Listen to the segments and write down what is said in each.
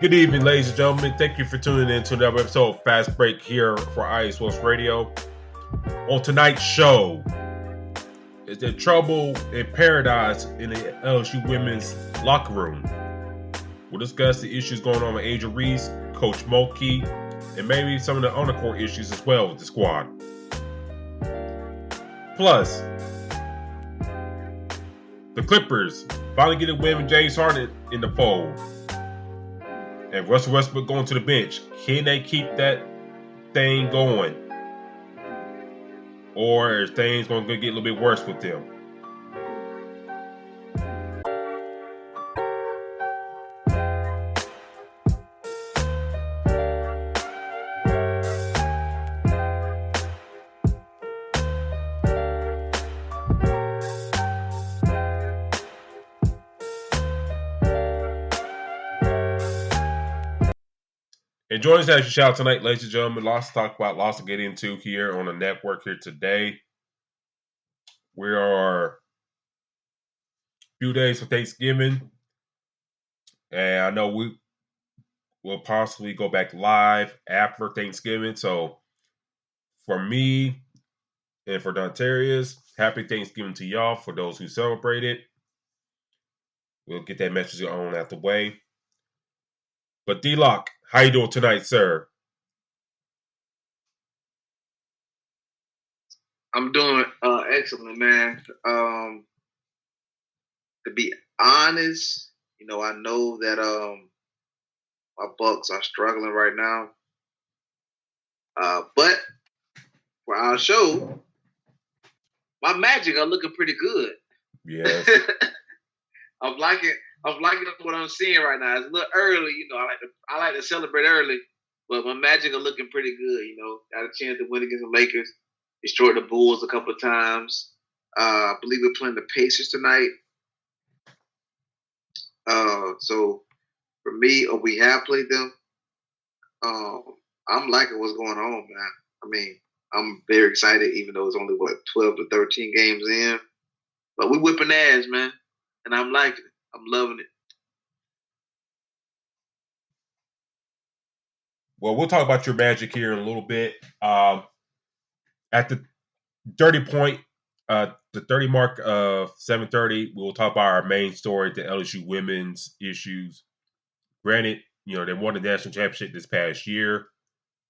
Good evening, ladies and gentlemen. Thank you for tuning in to another episode of Fast Break here for IS Sports Radio. On tonight's show, is there trouble in paradise in the LSU women's locker room? We'll discuss the issues going on with Angel Reese, Coach Mulkey, and maybe some of the on-the-court issues as well with the squad. Plus, the Clippers finally get a win with James Harden in the fold. And Russell Westbrook going to the bench. Can they keep that thing going? Or is things going to get a little bit worse with them? And join us as you shout tonight, ladies and gentlemen. Lots to talk about, lots to get into here on the network here today. We are a few days for Thanksgiving. And I know we will possibly go back live after Thanksgiving. So for me and for Dentarius, happy Thanksgiving to y'all. For those who celebrate it, we'll get that message on out the way. But D-Lock, how you doing tonight, sir? I'm doing excellent, man. To be honest, I know that my Bucks are struggling right now. But for our show, my Magic are looking pretty good. Yes. I'm liking what I'm seeing right now. It's a little early, I like to celebrate early, but my Magic are looking pretty good. Got a chance to win against the Lakers. Destroyed the Bulls a couple of times. I believe we're playing the Pacers tonight. So for me, we have played them. I'm liking what's going on, man. I mean, I'm very excited, even though it's only 12 to 13 games in. But we whipping ass, man, and I'm liking it. I'm loving it. Well, we'll talk about your Magic here in a little bit. At the 30 point, the 30 mark of 7:30, we'll talk about our main story, the LSU women's issues. Granted, they won the national championship this past year.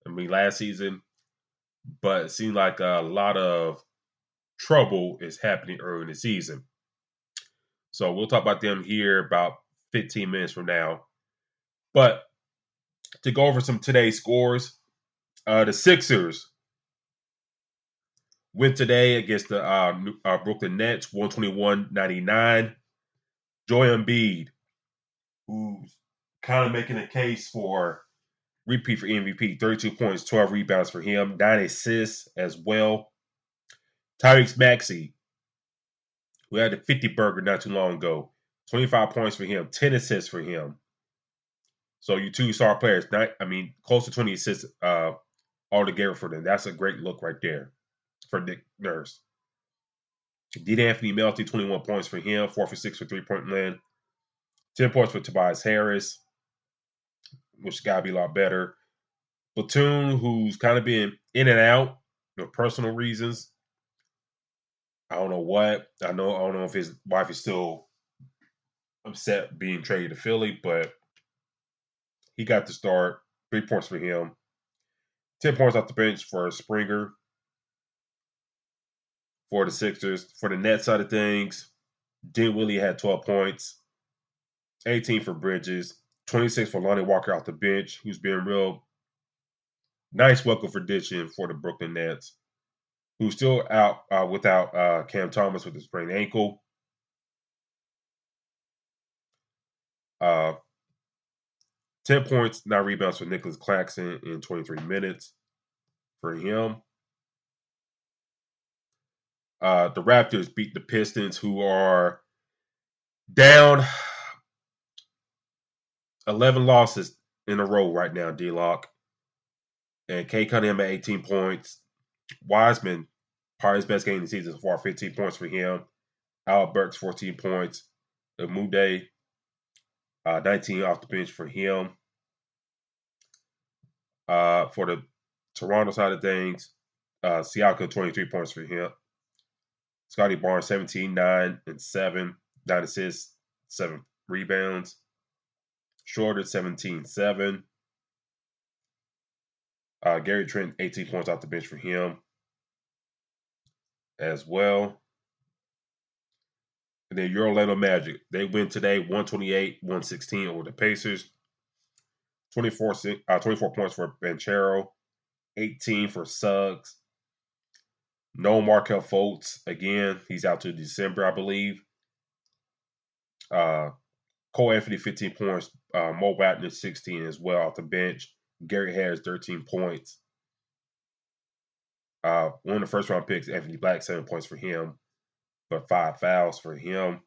Last season. But it seemed like a lot of trouble is happening early in the season. So we'll talk about them here about 15 minutes from now. But to go over some today's scores, the Sixers win today against the Brooklyn Nets, 121-99. Joel Embiid, who's kind of making a case for repeat for MVP, 32 points, 12 rebounds for him, 9 assists as well. Tyrese Maxey, who had the 50 burger not too long ago, 25 points for him, 10 assists for him. So you two star players, close to 20 assists altogether for them. That's a great look right there for Nick Nurse. D'Anthony Melton, 21 points for him, 4 for 6 for 3-point land, 10 points for Tobias Harris, which got to be a lot better. Platoon, who's kind of been in and out for personal reasons. I don't know what. I don't know if his wife is still upset being traded to Philly, but he got the start. 3 points for him. 10 points off the bench for Springer for the Sixers. For the net side of things, Dinwiddie had 12 points. 18 for Bridges. 26 for Lonnie Walker off the bench, who's been real nice welcome for ditching for the Brooklyn Nets, who's still out without Cam Thomas with a sprained ankle. 10 points, 9 rebounds for Nicholas Claxton in 23 minutes for him. The Raptors beat the Pistons, who are down 11 losses in a row right now, D-Lock. And Kay Cunningham at 18 points. Wiseman, probably his best game of the season so far, 15 points for him. Al Burks, 14 points. Amude, 19 off the bench for him. For the Toronto side of things, Siakam 23 points for him. Scotty Barnes 17, 9 and 7, 9 assists, 7 rebounds. Shorter 17, 7. Gary Trent 18 points off the bench for him as well. And then your Orlando Magic, they win today 128-116 over the Pacers. 24 points for Banchero, 18 for Suggs. No Markel Fultz. Again, he's out to December, I believe. Cole Anthony, 15 points. Mo Wagner, 16 as well off the bench. Gary Harris, 13 points. One of the first round picks, Anthony Black, 7 points for him, but 5 fouls for him.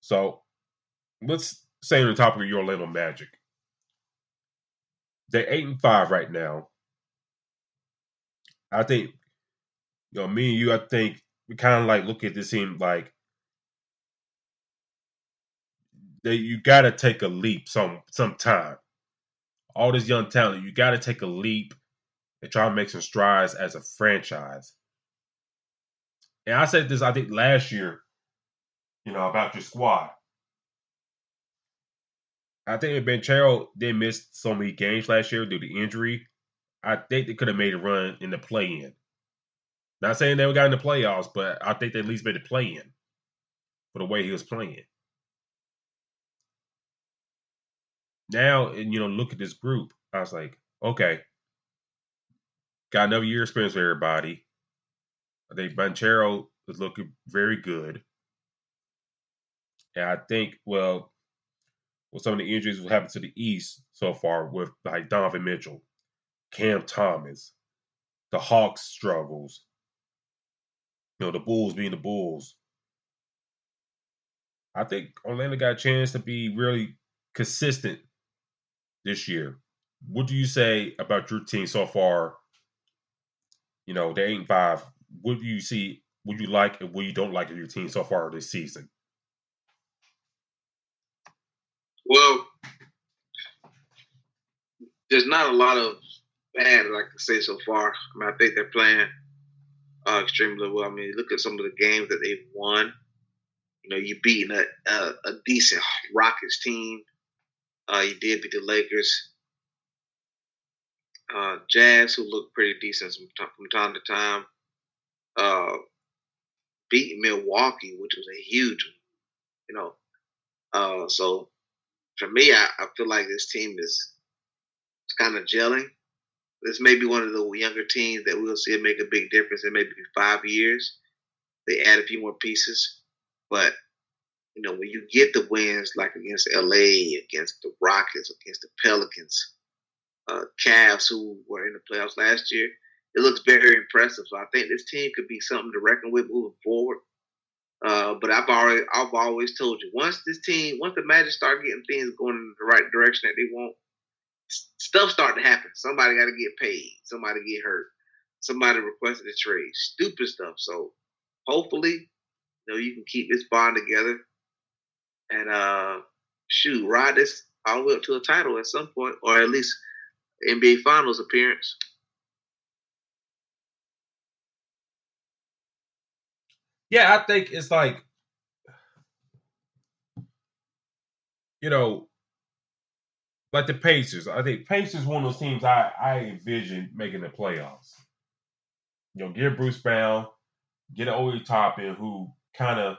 So let's say on the topic of your Orlando Magic. They're 8-5 right now. I think, me and you, I think we kind of like look at this team like that you got to take a leap sometime. All this young talent, you got to take a leap and try to make some strides as a franchise. And I said this, I think, last year, about your squad. I think Banchero did miss so many games last year due to injury. I think they could have made a run in the play-in. Not saying they got in the playoffs, but I think they at least made a play-in for the way he was playing. Now, and look at this group. I was like, okay, got another year experience for everybody. I think Banchero is looking very good. And I think, with some of the injuries that happened to the East so far with like Donovan Mitchell, Cam Thomas, the Hawks struggles, the Bulls being the Bulls. I think Orlando got a chance to be really consistent this year. What do you say about your team so far? They're 8-5. What do you see? What you like and what you don't like of your team so far this season? Well, there's not a lot of bad I can say so far. I think they're playing extremely well. Look at some of the games that they've won. You beating a decent Rockets team. You did beat the Lakers. Jazz, who look pretty decent from time to time. Beating Milwaukee, which was a huge one. So for me, I feel like this team is kind of gelling. This may be one of the younger teams that we'll see make a big difference in maybe 5 years. They add a few more pieces. But, when you get the wins like against LA, against the Rockets, against the Pelicans, Cavs, who were in the playoffs last year, it looks very impressive. So I think this team could be something to reckon with moving forward. But I've always told you, once the Magic start getting things going in the right direction that they want, stuff start to happen. Somebody got to get paid. Somebody get hurt. Somebody requested a trade. Stupid stuff. So hopefully, you can keep this bond together and ride this all the way up to a title at some point, or at least NBA Finals appearance. Yeah, I think it's like, like the Pacers. I think Pacers one of those teams I envision making the playoffs. Get Bruce Brown, get an Obi Toppin who kind of,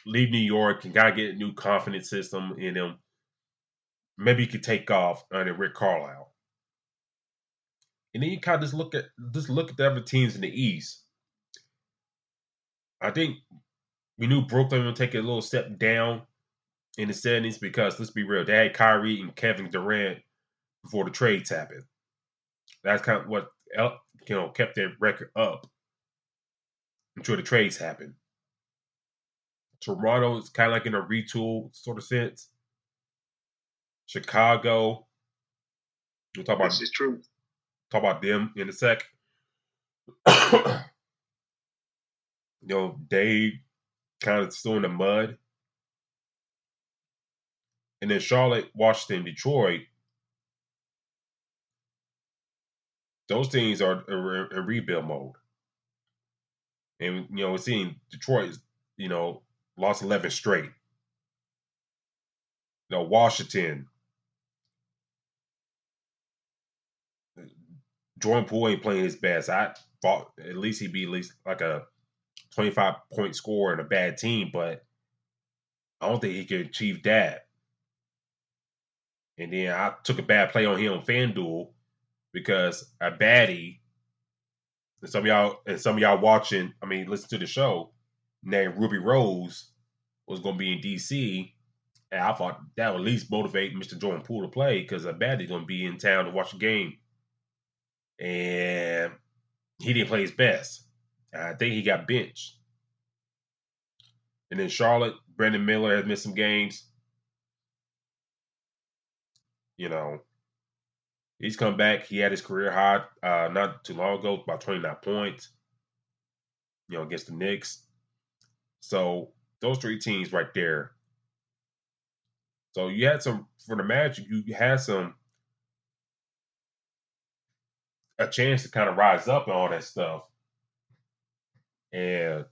leave New York and gotta get a new confidence system in him. Maybe he could take off under Rick Carlisle. And then you kind of just look at the other teams in the East. I think we knew Brooklyn would take a little step down in the standings because, let's be real, they had Kyrie and Kevin Durant before the trades happened. That's kind of what kept their record up until the trades happened. Toronto is kind of like in a retool sort of sense. Chicago, we'll talk about this is true. Talk about them in a sec. They kind of still in the mud. And then Charlotte, Washington, Detroit, those teams are in rebuild mode. And, we're seeing Detroit, lost 11 straight. Washington, Jordan Poole ain't playing his best. I thought at least he'd be at least like a 25-point scorer in a bad team, but I don't think he could achieve that. And then I took a bad play on him on FanDuel because a baddie, and some of y'all watching, listen to the show, named Ruby Rose was going to be in DC, and I thought that would at least motivate Mr. Jordan Poole to play because a baddie's going to be in town to watch the game. And he didn't play his best. I think he got benched. And then Charlotte, Brandon Miller has missed some games. He's come back. He had his career high not too long ago, about 29 points, against the Knicks. So those three teams right there. So you had some, for the Magic, you had a chance to kind of rise up and all that stuff. And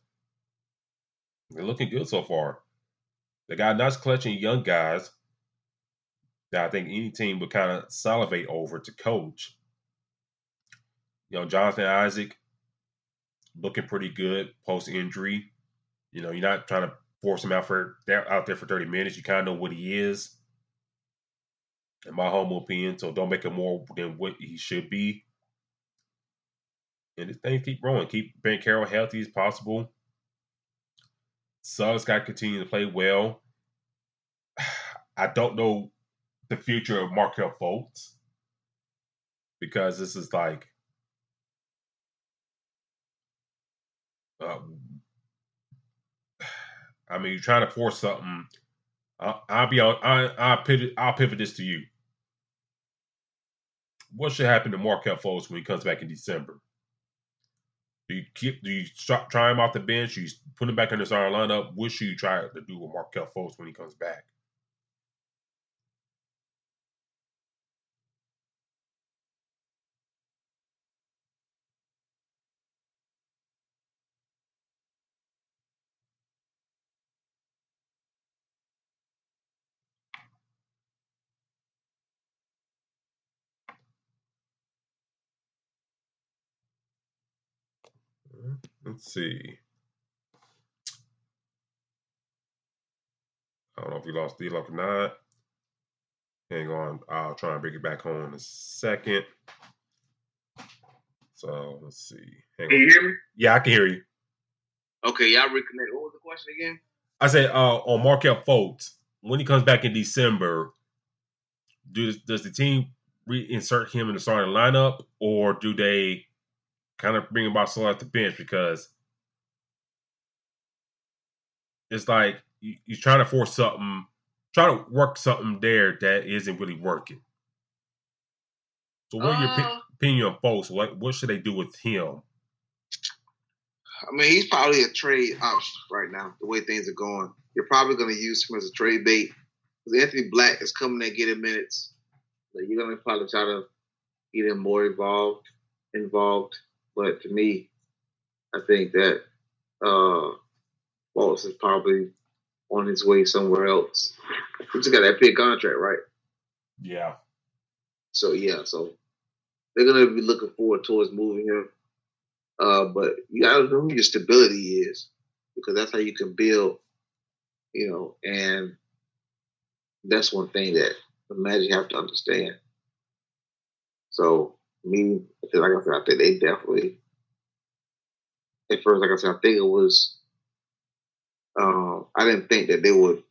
they're looking good so far. They got a nice collection of young guys that I think any team would kind of salivate over to coach. Jonathan Isaac looking pretty good post injury. You're not trying to force him out there for 30 minutes. You kind of know what he is, in my humble opinion. So don't make him more than what he should be. And this thing keep growing. Keep Ben Carroll healthy as possible. Suggs got to continue to play well. I don't know the future of Markelle Fultz because this is like you're trying to force something. I'll pivot this to you. What should happen to Markelle Fultz when he comes back in December? Do you try him off the bench? You put him back in the starting lineup? What should you try to do with Markelle Fultz when he comes back? Let's see. I don't know if we lost D-Lock or not. Hang on. I'll try and bring it back home in a second. So, let's see. Can you hear me? Yeah, I can hear you. Okay, y'all reconnect. What was the question again? I said on Markelle Fultz, when he comes back in December, does the team reinsert him in the starting lineup, or do they kind of bring him out off the bench? Because it's like you're trying to force something, trying to work something there that isn't really working. So what are your opinion on Fultz? What should they do with him? He's probably a trade option right now, the way things are going. You're probably going to use him as a trade bait. Because Anthony Black is coming in getting minutes. So you're going to probably try to get him more involved. But to me, I think that Fultz is probably on his way somewhere else. He just got that big contract, right? Yeah. So they're going to be looking forward towards moving him. But you got to know who your stability is, because that's how you can build, and that's one thing that the Magic have to understand. So, like I said, I think they definitely, at first, like I said, I think it was, I didn't think that they would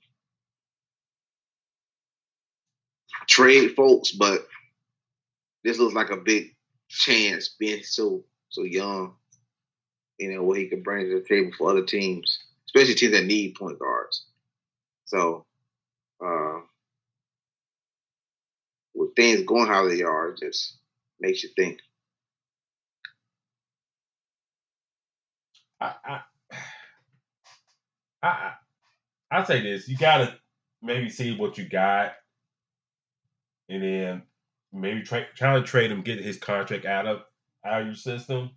trade Fultz, but this looks like a big chance being so young, what he can bring to the table for other teams, especially teams that need point guards. So, with things going how they are, it just makes you think. I say this: you gotta maybe see what you got, and then maybe try to trade him, get his contract out of your system.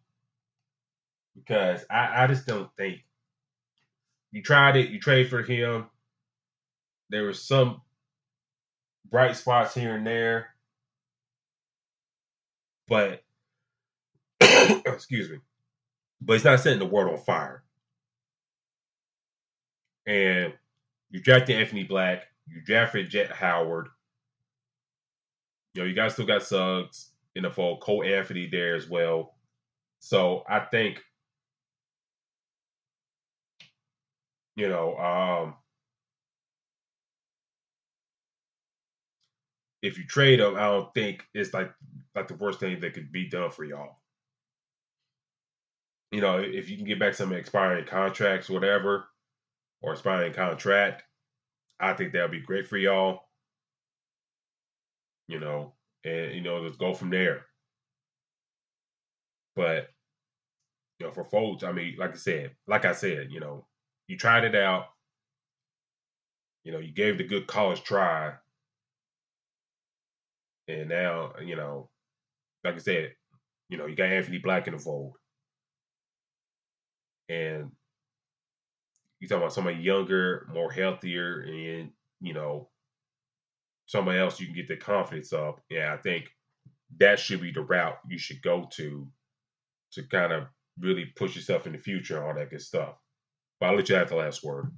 Because I just don't think you tried it. You trade for him. There were some bright spots here and there, but excuse me. But it's not setting the world on fire. And you drafted Anthony Black. You drafted Jet Howard. You guys still got Suggs in the fold. Cole Anthony there as well. So I think, if you trade him, I don't think it's like the worst thing that could be done for y'all. If you can get back some expiring contracts, whatever, or expiring contract, I think that would be great for y'all. And let's go from there. But for folks, I mean, like I said, you tried it out. You gave the good college try, and now, like I said, you got Anthony Black in the fold, and you talking about somebody younger, more healthier, and somebody else you can get the confidence up. Yeah, I think that should be the route you should go to kind of really push yourself in the future and all that good stuff. But I'll let you have the last word.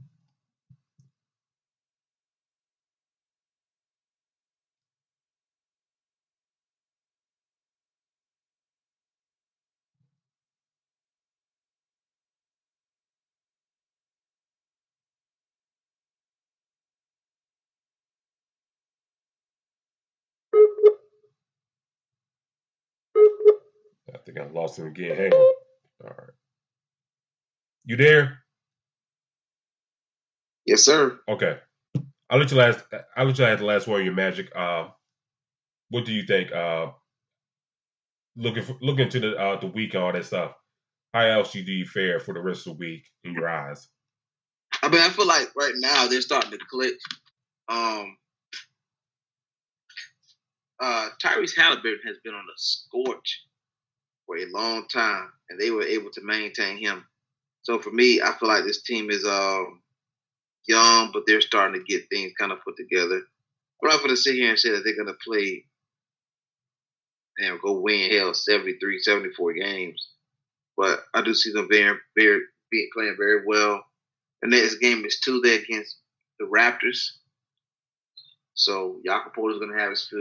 I think I lost him again. Hang on. All right. You there? Yes, sir. Okay. I'll let you have the last word. Your Magic. What do you think? Looking into the week and all that stuff. How else do you fare for the rest of the week in your eyes? I mean, I feel like right now they're starting to click. Tyrese Halliburton has been on a scorch for a long time, and they were able to maintain him. So for me, I feel like this team is young, but they're starting to get things kind of put together. I'm not going to sit here and say that they're going to play and go win 73, 74 games, but I do see them playing very well. The next game is Tuesday against the Raptors. So Jakob is going to have his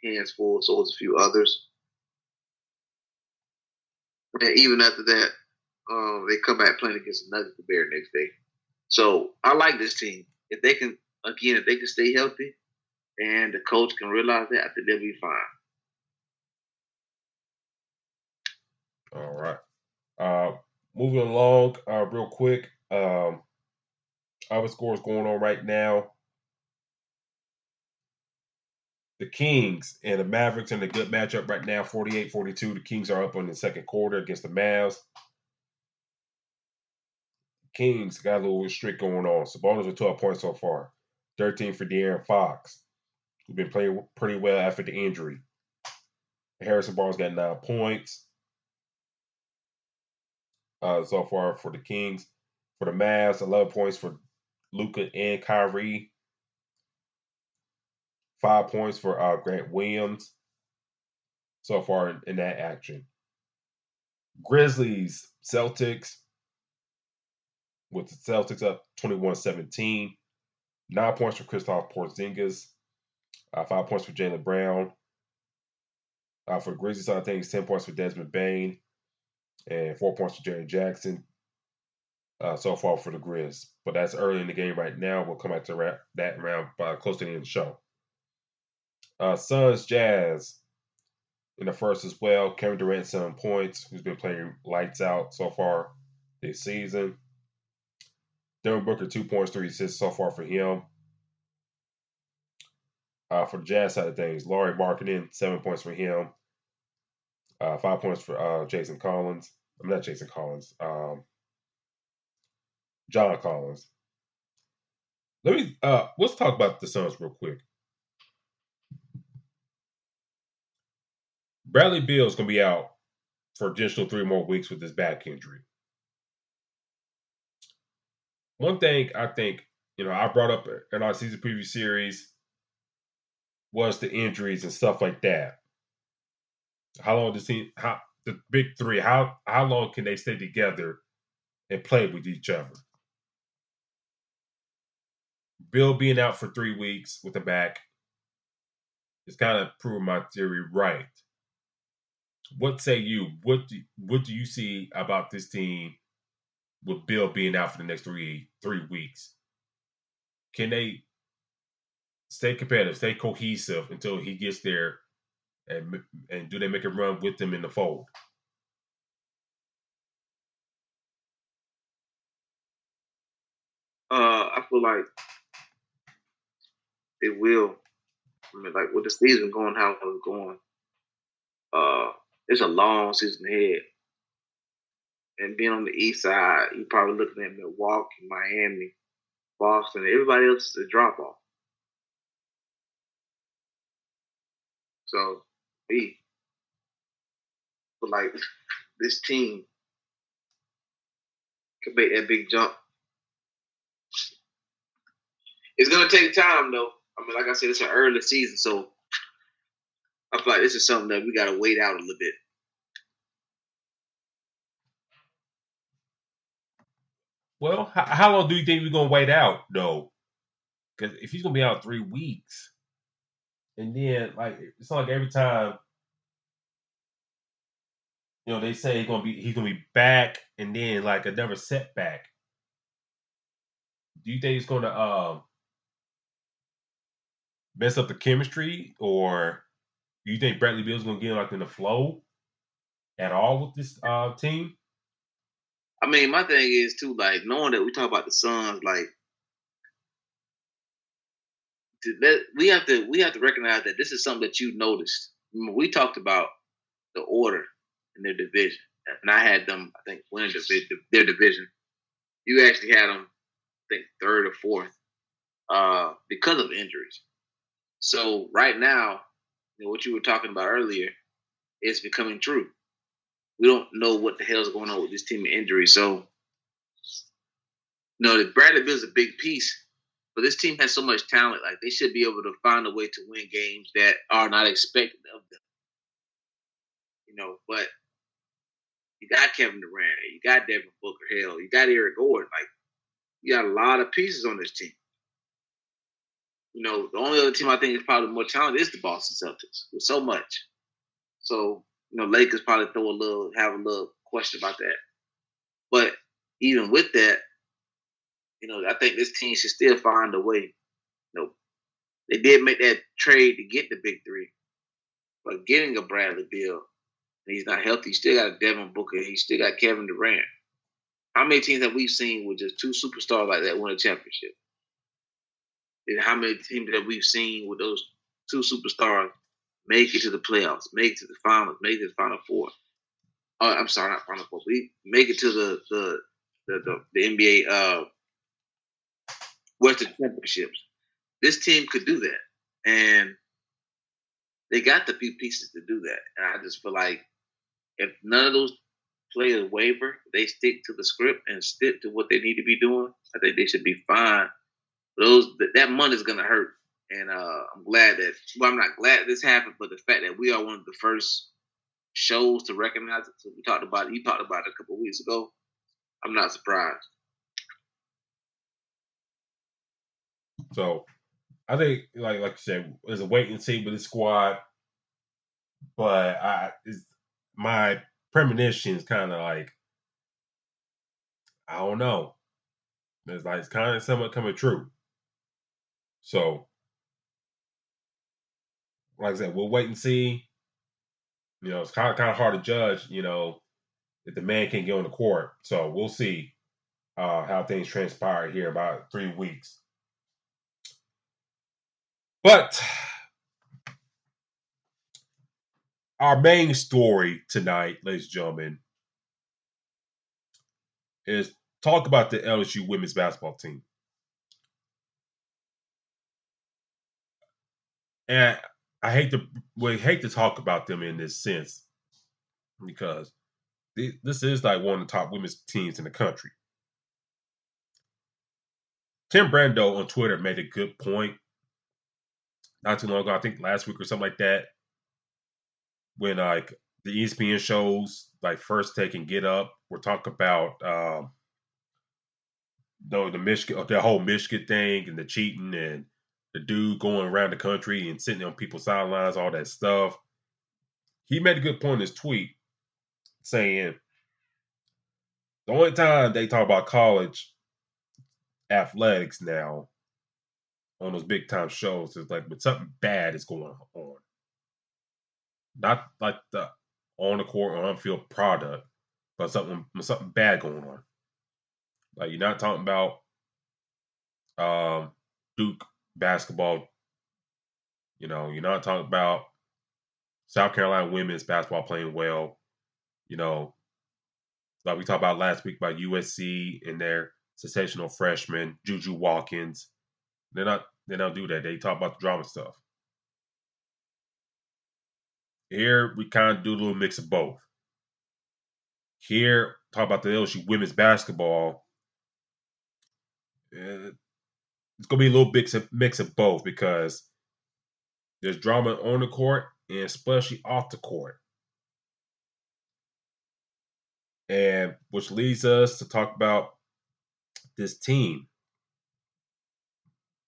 hands full, so is a few others. And even after that, they come back playing against the Nuggets the very next day. So I like this team. If they can stay healthy and the coach can realize that, I think they'll be fine. All right. Moving along real quick. Other scores going on right now. The Kings and the Mavericks in a good matchup right now, 48-42. The Kings are up in the second quarter against the Mavs. Kings got a little streak going on. Sabonis with 12 points so far. 13 for De'Aaron Fox, who's been playing pretty well after the injury. Harrison Barnes got 9 points so far for the Kings. For the Mavs, 11 points for Luka and Kyrie. 5 points for Grant Williams so far in that action. Grizzlies, Celtics, with the Celtics up 21-17. 9 points for Kristaps Porzingis. 5 points for Jaylen Brown. For the Grizzlies side of things, 10 points for Desmond Bane. And 4 points for Jaren Jackson so far for the Grizz. But that's early in the game right now. We'll come back to that round close to the end of the show. Suns, Jazz in the first as well. Kevin Durant, 7 points, who's been playing lights out so far this season. Devin Booker, 2 points, 3 assists so far for him. For the Jazz side of things, Lauri Markkanen, 7 points for him. 5 points for Jason Collins. I'm not Jason Collins. John Collins. let's talk about the Suns real quick. Bradley Beal is going to be out for additional 3 more weeks with his back injury. One thing I think, I brought up in our season preview series was the injuries and stuff like that. How long the big three, how long can they stay together and play with each other? Bill being out for 3 weeks with the back is kind of proving my theory right. What say you? What do you see about this team with Bill being out for the next 3 weeks? Can they stay competitive, stay cohesive until he gets there, and do they make a run with them in the fold? I feel like they will. I mean, like with the season going how it's going, it's a long season ahead. And being on the east side, you're probably looking at Milwaukee, Miami, Boston. Everybody else is a drop off. So, me, but like this team can make that big jump. It's gonna take time, though. I mean, like I said, it's an early season, so I feel like this is something that we gotta wait out a little bit. Well, how long do you think we're gonna wait out though? Because if he's gonna be out 3 weeks, and then like it's not like every time they say he's gonna be back, and then like another setback. Do you think he's gonna mess up the chemistry, or do you think Bradley Beal's gonna get like in the flow at all with this team? I mean, my thing is too, like knowing that we talk about the Suns, like we have to recognize that this is something that you noticed. We talked about the order in their division, and I had them, I think, winning their division. You actually had them, I think, third or fourth because of injuries. So right now, what you were talking about earlier is becoming true. We don't know what the hell's going on with this team of injuries. So, the Bradley Beal is a big piece, but this team has so much talent. Like they should be able to find a way to win games that are not expected of them. But you got Kevin Durant, you got Devin Booker, hell, you got Eric Gordon. Like you got a lot of pieces on this team. The only other team I think is probably more talented is the Boston Celtics with so much. So, Lakers probably have a little question about that. But even with that, I think this team should still find a way. They did make that trade to get the big three, but getting a Bradley Beal, and he's not healthy. You still got a Devin Booker. You still got Kevin Durant. How many teams have we seen with just 2 superstars like that win a championship? And how many teams that we've seen with those 2 superstars make it to the playoffs, make it to the finals, make it to the Final Four? I'm sorry, not Final Four. We make it to the NBA Western Championships. This team could do that, and they got the few pieces to do that. And I just feel like if none of those players waver, they stick to the script and stick to what they need to be doing, I think they should be fine. That money is going to hurt, and I'm glad that. Well, I'm not glad this happened, but the fact that we are one of the first shows to recognize it. So we talked about it. You talked about it a couple of weeks ago. I'm not surprised. So I think, like you said, there's a wait and see with this squad. But my premonition is kind of like, I don't know. It's kind of somewhat coming true. So, like I said, we'll wait and see. It's kind of hard to judge, if the man can get on the court. So we'll see how things transpire here about 3 weeks. But our main story tonight, ladies and gentlemen, is talk about the LSU women's basketball team. And I hate to talk about them in this sense because this is like one of the top women's teams in the country. Tim Brando on Twitter made a good point not too long ago. I think last week or something like that, when like the ESPN shows like First Take and Get Up were talking about the Michigan, the whole Michigan thing and the cheating and the dude going around the country and sitting on people's sidelines, all that stuff. He made a good point in his tweet saying the only time they talk about college athletics now on those big time shows is like when something bad is going on. Not like the on the court or on field product, but something bad going on. Like you're not talking about Duke basketball. You're not talking about South Carolina women's basketball playing well. You know, like we talked about last week about USC and their sensational freshman Juju Watkins. They don't do that. They talk about the drama stuff. Here we kind of do a little mix of both. Here, talk about the LSU women's basketball. It's gonna be a little mix of both because there's drama on the court and especially off the court. And which leads us to talk about this team.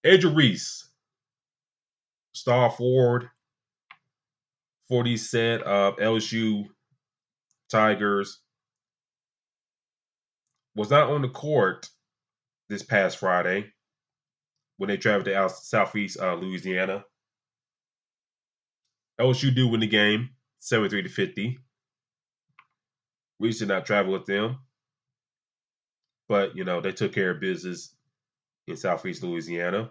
Angel Reese, star forward, 40 set of LSU Tigers, was not on the court this past Friday when they traveled to Southeast Louisiana. LSU do win the game, 73-50. Reese did not travel with them, but they took care of business in Southeast Louisiana.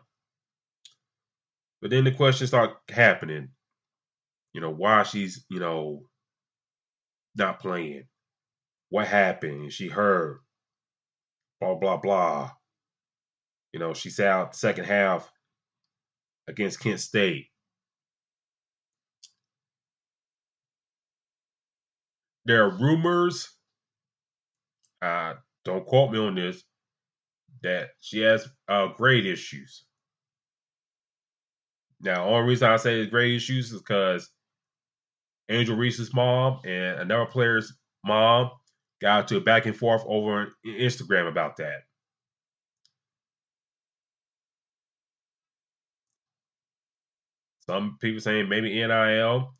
But then the questions start happening. Why she's not playing. What happened? Is she hurt? Blah blah blah. She's out second half against Kent State. There are rumors, don't quote me on this, that she has grade issues. Now, the only reason I say it's grade issues is because Angel Reese's mom and another player's mom got into a back and forth over Instagram about that. Some people saying maybe NIL,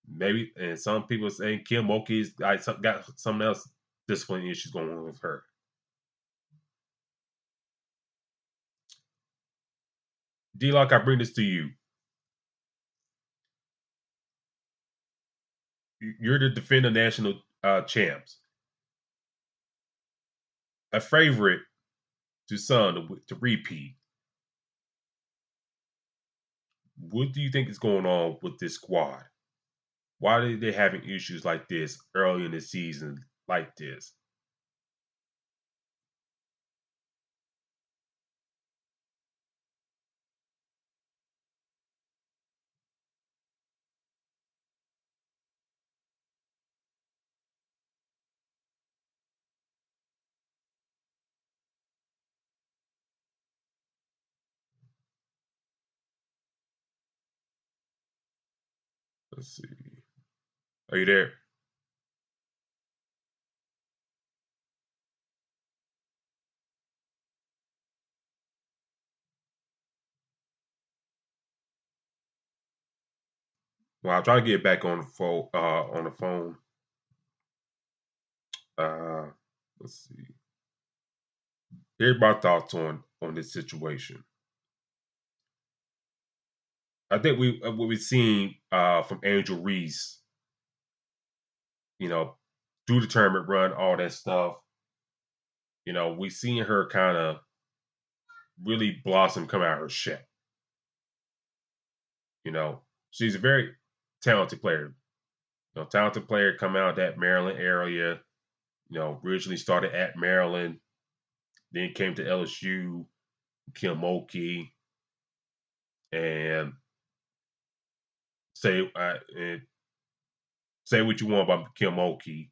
maybe, and some people saying Kim Mulkey's got something else discipline issues going on with her. D-Lock, I bring this to you. You're the defending national champs. A favorite to some to repeat. What do you think is going on with this squad? Why are they having issues like this early in the season like this? Let's see. Are you there? Well, I'll try to get back on the phone. Let's see. Here's my thoughts on this situation. I think what we've seen from Angel Reese, do the tournament run, all that stuff. We've seen her kind of really blossom, come out of her shell. She's a very talented player. Talented player come out of that Maryland area. Originally started at Maryland, then came to LSU, Kim Mulkey, and say what you want about Kim Mulkey,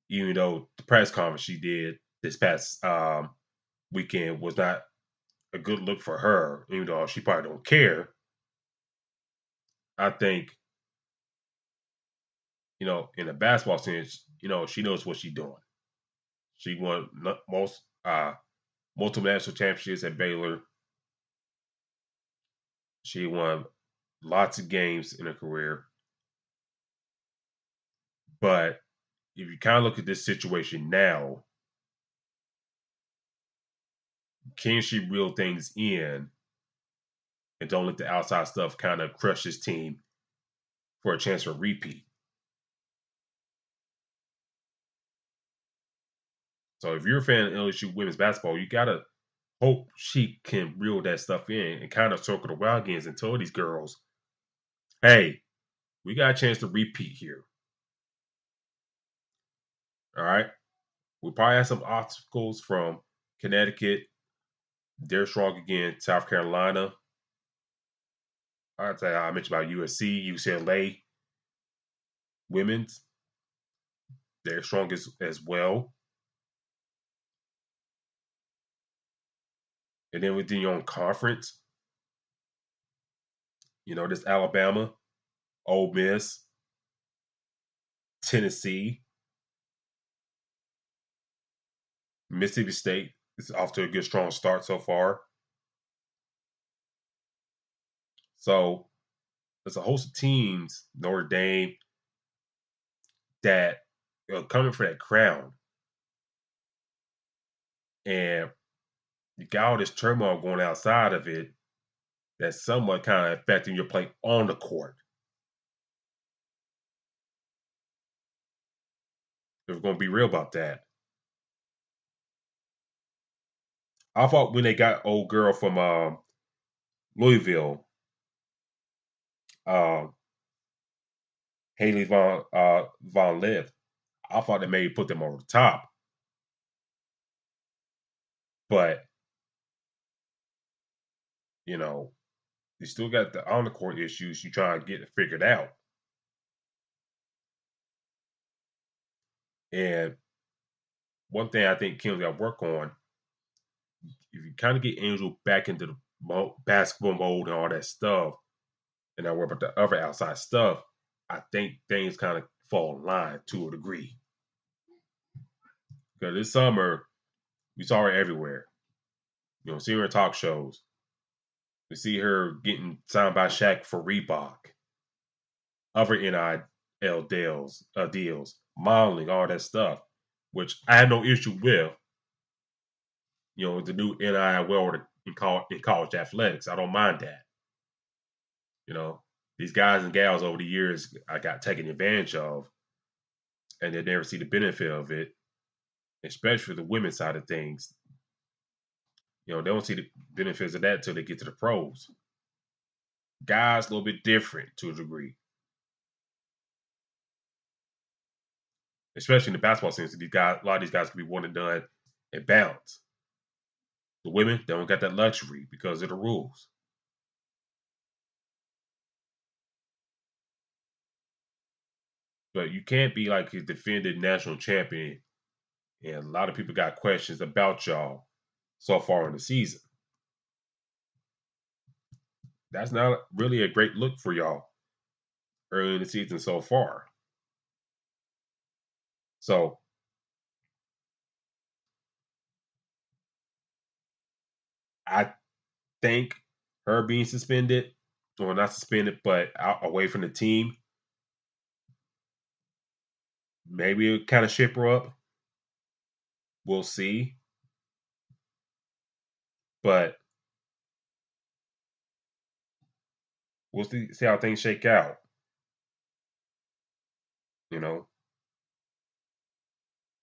even though the press conference she did this past weekend was not a good look for her, even though she probably don't care. I think, in the basketball sense, she knows what she's doing. She won multiple national championships at Baylor. She won lots of games in her career. But if you kind of look at this situation now, can she reel things in and don't let the outside stuff kind of crush this team for a chance for a repeat? So if you're a fan of LSU women's basketball, you gotta hope she can reel that stuff in and kind of circle the wagons and tell these girls, hey, we got a chance to repeat here. All right. We probably have some obstacles from Connecticut. They're strong again. South Carolina. I mentioned about USC, UCLA. Women's. They're strong as well. And then within your own conference, there's Alabama, Ole Miss, Tennessee, Mississippi State is off to a good, strong start so far. So there's a host of teams, Notre Dame, that are coming for that crown. And you got all this turmoil going outside of it that's somewhat kind of affecting your play on the court. If we're going to be real about that. I thought when they got old girl from Louisville, Haley Von Lith, I thought they maybe put them over the top. But, you still got the on the court issues you try to get it figured out. And one thing I think Kim's got to work on, if you kind of get Angel back into the basketball mode and all that stuff, and not worry about the other outside stuff, I think things kind of fall in line to a degree. Because this summer, we saw her everywhere. See her in talk shows. We see her getting signed by Shaq for Reebok. Other NIL deals, modeling, all that stuff, which I have no issue with. The new NIL world in college athletics. I don't mind that. These guys and gals over the years I got taken advantage of, and they never see the benefit of it, especially for the women's side of things. They don't see the benefits of that until they get to the pros. Guys, a little bit different to a degree. Especially in the basketball sense, a lot of these guys can be one and done and bounce. The women, they don't got that luxury because of the rules. But you can't be like a defended national champion, and a lot of people got questions about y'all so far in the season. That's not really a great look for y'all early in the season so far. So I think her being suspended, or not suspended, but away from the team, maybe it'll kind of ship her up. We'll see. But we'll see how things shake out.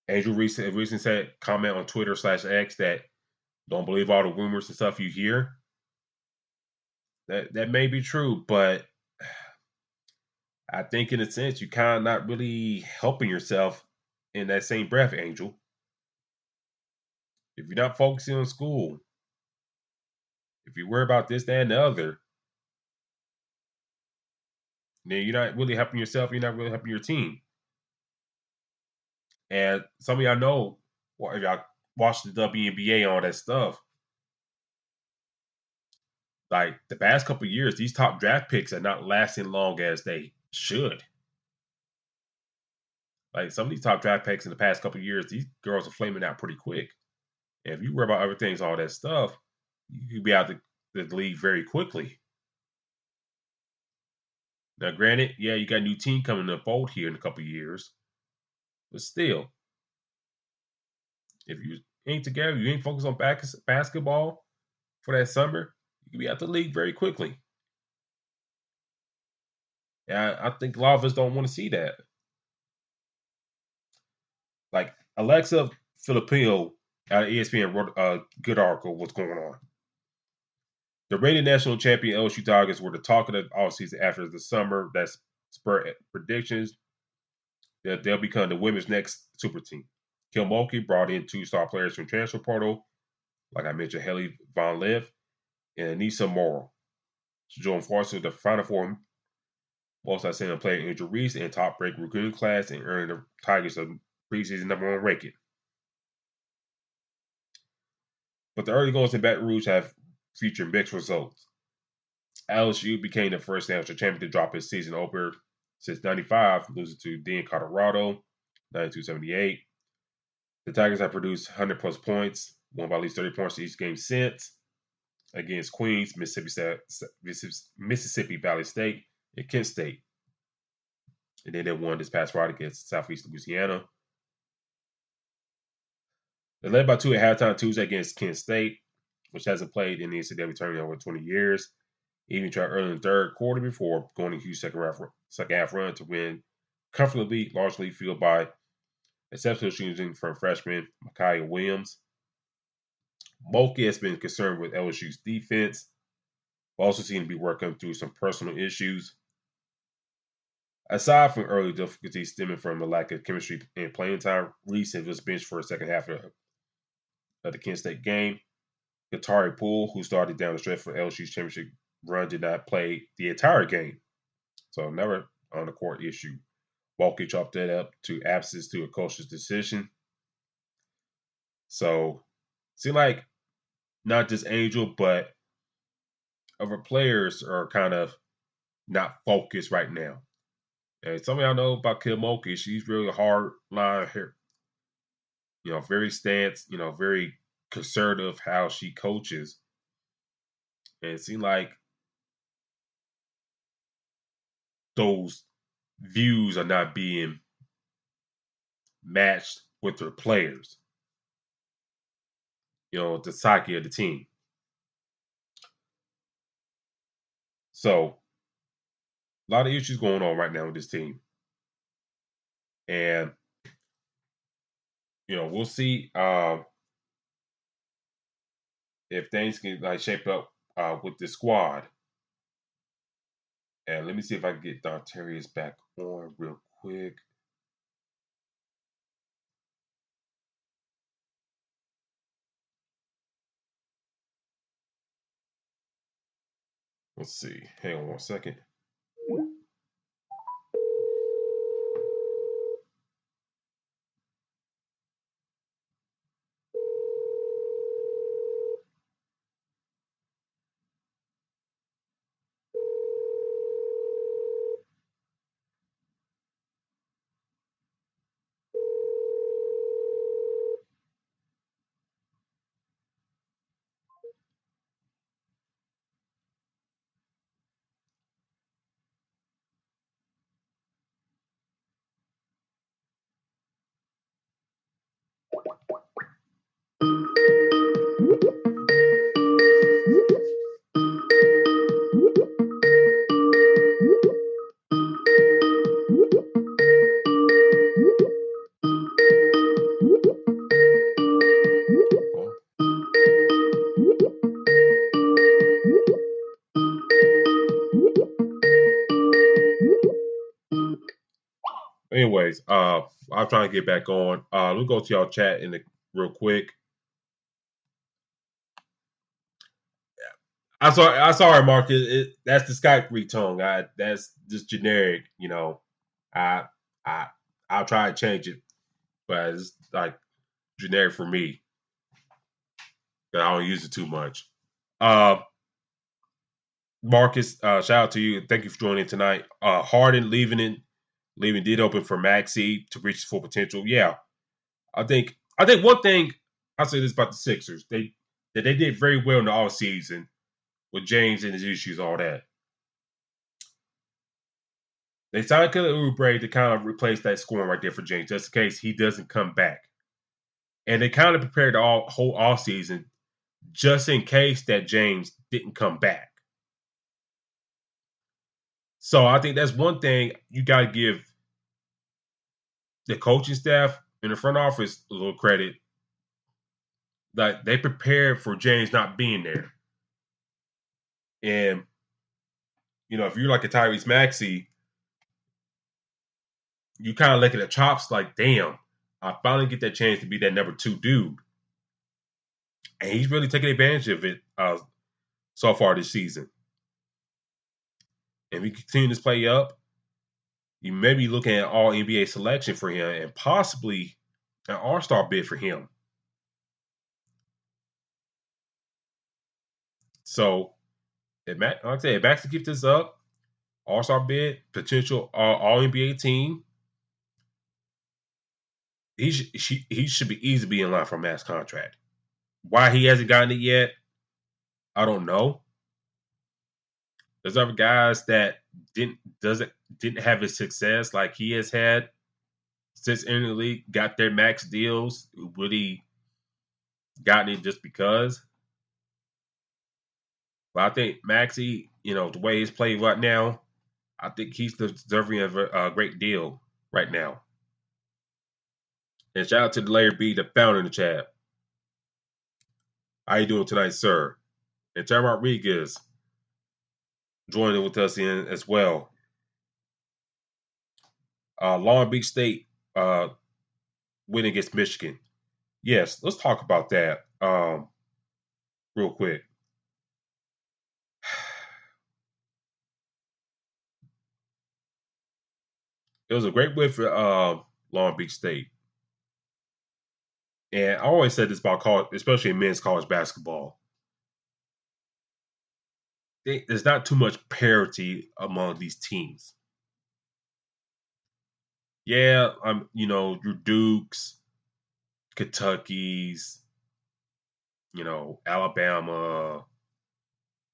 Angel recently said comment on Twitter/X that don't believe all the rumors and stuff you hear. That may be true, but I think in a sense you kind of not really helping yourself in that same breath, Angel. If you're not focusing on school, if you worry about this, that, and the other, Then you're not really helping yourself. You're not really helping your team. And some of y'all know, or y'all watch the WNBA and all that stuff. Like the past couple of years, these top draft picks are not lasting long as they should. Like some of these top draft picks in the past couple of years, these girls are flaming out pretty quick. And if you worry about other things, all that stuff, you could be out the league very quickly. Now, granted, yeah, you got a new team coming to the fold here in a couple of years, but still, if you ain't together, you ain't focused on basketball for that summer, you could be out the league very quickly. And I think a lot of us don't want to see that. Like Alexa Filipino out of ESPN wrote a good article. What's going on? The reigning national champion LSU Tigers were the talk of the offseason after the summer that spurred predictions that they'll become the women's next super team. Kim Mulkey brought in 2 star players from transfer portal, like I mentioned, Haley Von Lev and Anissa Morrow. She joined forces with the Final Four most outstanding player Angel Reese and top break recruiting class and earned the Tigers a preseason #1 ranking. But the early goals in Baton Rouge have featured mixed results. LSU became the first national champion to drop its season opener since '95, losing to Dean Colorado, 92-78. The Tigers have produced 100-plus points, won by at least 30 points each game since, against Queens, Mississippi Valley State, and Kent State. And then they won this past Friday against Southeast Louisiana. They led by 2 at halftime Tuesday against Kent State, which hasn't played in the NCAA tournament in over 20 years. Even tried early in the third quarter before going to a huge second half run to win comfortably, largely fueled by exceptional shooting from freshman Micaiah Williams. Mulkey has been concerned with LSU's defense, but also seemed to be working through some personal issues. Aside from early difficulties stemming from the lack of chemistry and playing time, Reese was benched for the second half of the Kent State game. Katari Poole, who started down the stretch for LSU's championship run, did not play the entire game, so never on the court issue. Mulkey chopped that up to absence to a coach's decision. So, seemed like not just Angel, but other players are kind of not focused right now. And some of y'all know about Kim Mulkey. She's really a hard line here. Very stance, very conservative how she coaches. And it seemed like those views are not being matched with their players. The psyche of the team. So, a lot of issues going on right now with this team. And, we'll see if things can shape up with the squad. And let me see if I can get Dentarius back on real quick. Let's see. Hang on one second. Anyways, I'm trying to get back on. Let me go to y'all chat real quick. I saw it, Mark. That's the Skype ringtone. That's just generic. I I I'll try to change it, but it's like generic for me. But I don't use it too much. Uh, Marcus, shout out to you. Thank you for joining tonight. Harden leaving did open for Maxey to reach his full potential. Yeah, I think one thing I'll say this about the Sixers, they did very well in the off season with James and his issues, all that. They signed Kelly Oubre to kind of replace that scoring right there for James, just in case he doesn't come back. And they kind of prepared the whole off season just in case that James didn't come back. So I think that's one thing you got to give the coaching staff and the front office a little credit. That they prepared for James not being there. And, if you're like a Tyrese Maxey, you kind of look at the chops like, damn, I finally get that chance to be that number 2 dude. And he's really taking advantage of it so far this season. And if he continues to play up, you may be looking at all NBA selection for him and possibly an All-Star bid for him. So, like I said, if Maxey keeps this up, All-Star bid, potential All NBA team, he should be easy to be in line for a max contract. Why he hasn't gotten it yet, I don't know. There's other guys that didn't have his success like he has had since entering the league, got their max deals, who really gotten it just because. But I think Maxey, the way he's played right now, I think he's deserving of a great deal right now. And shout out to the Larry B, the founder in the chat. How you doing tonight, sir? And Terry Rodriguez joining with us in as well. Long Beach State winning against Michigan. Yes, let's talk about that real quick. It was a great win for Long Beach State. And I always said this about college, especially in men's college basketball. There's not too much parity among these teams. Yeah, your Dukes, Kentuckies, Alabama,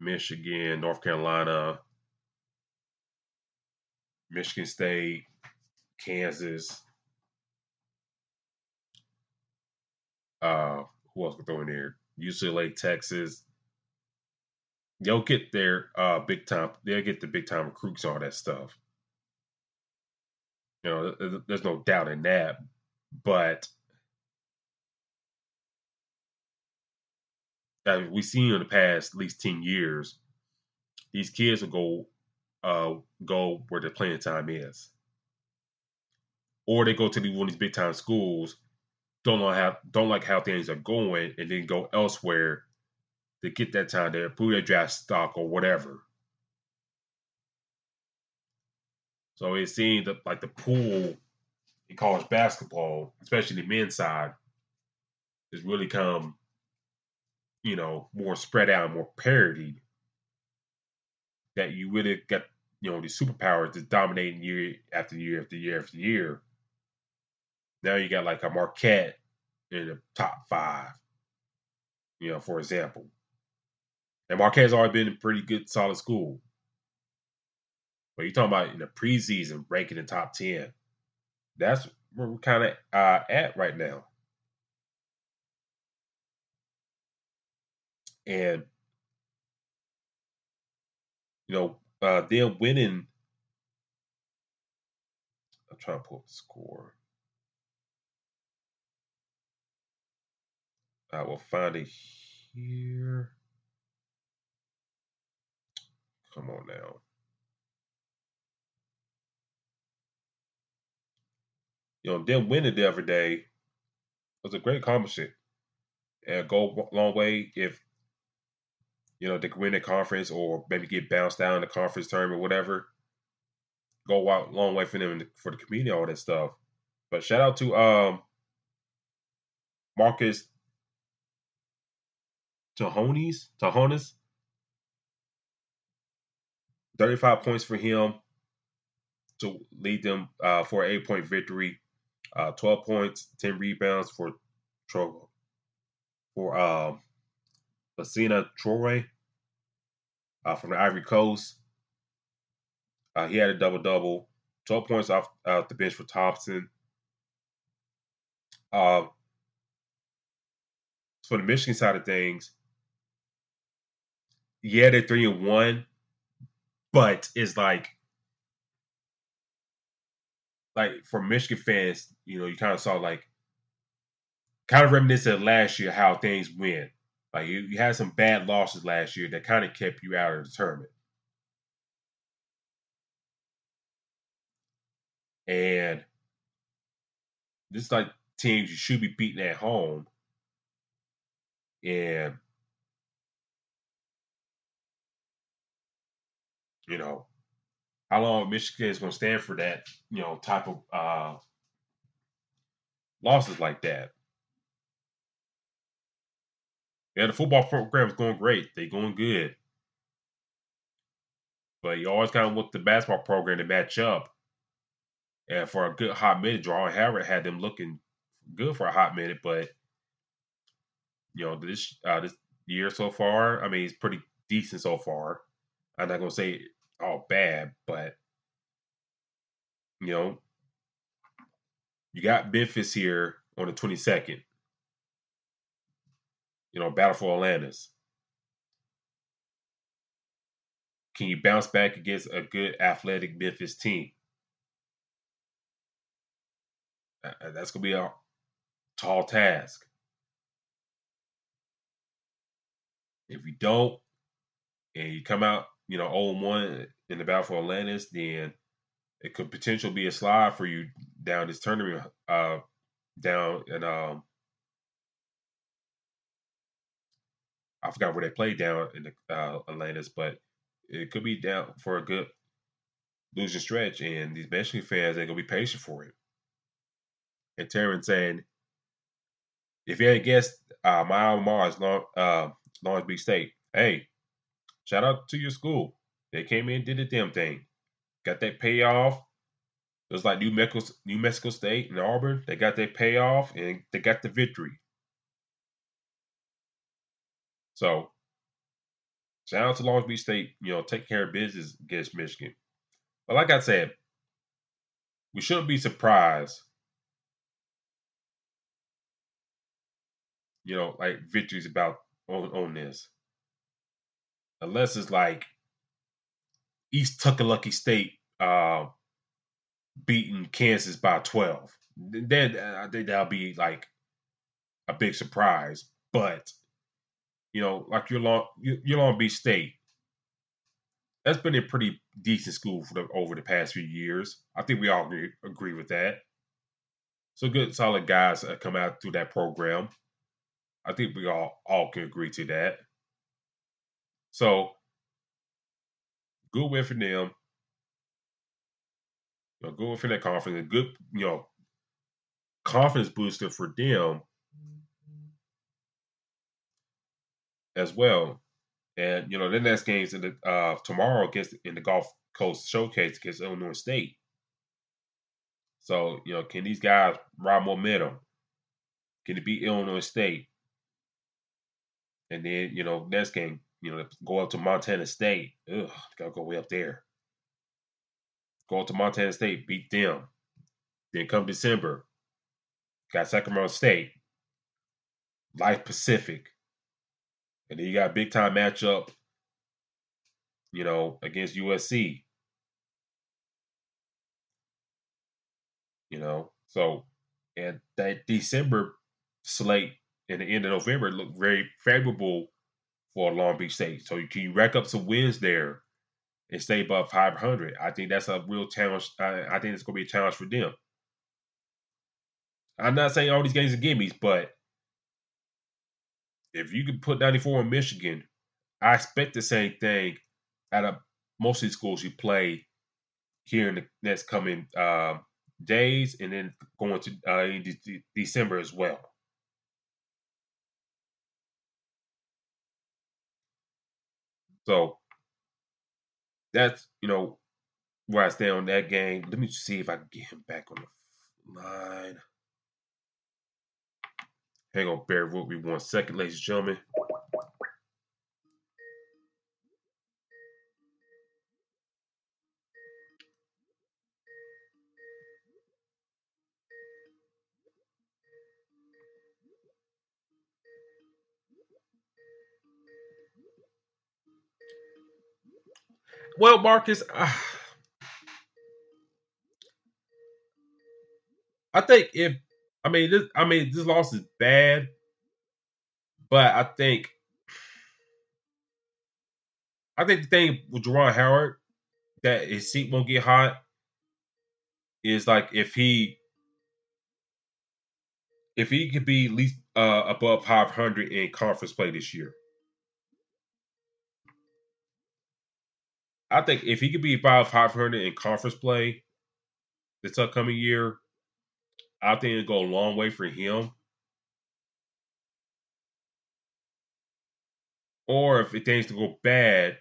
Michigan, North Carolina, Michigan State, Kansas. Who else could throw in there? UCLA, Texas. They'll get their big time. They'll get the big time recruits and all that stuff. There's no doubt in that. But we've seen in the past at least 10 years, these kids will go where their playing time is, or they go to one of these big time schools, don't like how things are going, and then go elsewhere to get that time to improve their draft stock or whatever. So it seems like the pool in college basketball, especially the men's side, has really come, more spread out, more parity. That you really got, these superpowers just dominating year after year after year after year. Now you got like a Marquette in the top 5, for example. And Marquette's already been a pretty good, solid school. But you're talking about in the preseason ranking in the top 10. That's where we're kind of at right now. And, them winning. I'm trying to pull up the score. I will find it here. Come on now. Them winning the other day was a great accomplishment. And go a long way if they can win the conference or maybe get bounced down in the conference term or whatever. Go out long way for them for the community, all that stuff. But shout out to Marcus Tajonis, 35 points for him to lead them for an 8-point victory. 12 points, 10 rebounds for Lassina Traore from the Ivory Coast. He had a double-double. 12 points off the bench for Thompson. For the Michigan side of things, yeah, they're 3-1, but it's like for Michigan fans, you kind of saw kind of reminiscent of last year how things went. Like you had some bad losses last year that kind of kept you out of the tournament. And this is like teams you should be beating at home. And how long Michigan is going to stand for that, type of losses like that. Yeah, the football program is going great. They're going good. But you always kind of want the basketball program to match up. And for a good hot minute, Jarrell Howard had them looking good for a hot minute. But, this year so far, I mean, it's pretty decent so far. I'm not going to say all bad, but, you got Memphis here on the 22nd. Battle for Atlantis. Can you bounce back against a good athletic Memphis team? That's going to be a tall task. If you don't, and you come out, 0-1 in the Battle for Atlantis, then it could potentially be a slide for you down this tournament, down and I forgot where they played down in the Atlantis, but it could be down for a good losing stretch, and these Michigan fans ain't gonna be patient for it. And Terrence saying, if you had guessed my alma mater is Long Beach State, hey, shout out to your school. They came in, did the damn thing, got that payoff. It was like New Mexico State and Auburn. They got their payoff and they got the victory. So, shout out to Long Beach State. Take care of business against Michigan. But like I said, we shouldn't be surprised. Like victories about on this, unless it's like East Tuckalucky State beating Kansas by 12. Then I think that'll be like a big surprise. But like your Long Beach State, that's been a pretty decent school over the past few years. I think we all agree with that. So good, solid guys come out through that program. I think we all can agree to that. So good win for them. Good win for that conference. A good, confidence booster for them as well. And the next game's in the tomorrow in the Gulf Coast Showcase against Illinois State. So can these guys ride momentum? Can it beat Illinois State? And then next game, go up to Montana State. Ugh, gotta go way up there. Go up to Montana State, beat them. Then come December, got Sacramento State, Life Pacific, and then you got a big time matchup, against USC. So and that December slate and the end of November looked very favorable for Long Beach State. So can you rack up some wins there and stay above 500? I think that's a real challenge. I think it's going to be a challenge for them. I'm not saying all these games are gimmies, but if you can put 94 in Michigan, I expect the same thing out of most of these schools you play here in the next coming days, and then going to in December as well. So that's where I stand on that game. Let me see if I can get him back on the line. Hang on, bear with me 1 second, ladies and gentlemen. Well, Marcus, I think this loss is bad, but I think the thing with Jerron Howard that his seat won't get hot is like if he could be at least above 500 in conference play this year. I think if he could be above 500 in conference play this upcoming year, I think it'll go a long way for him. Or if things to go bad,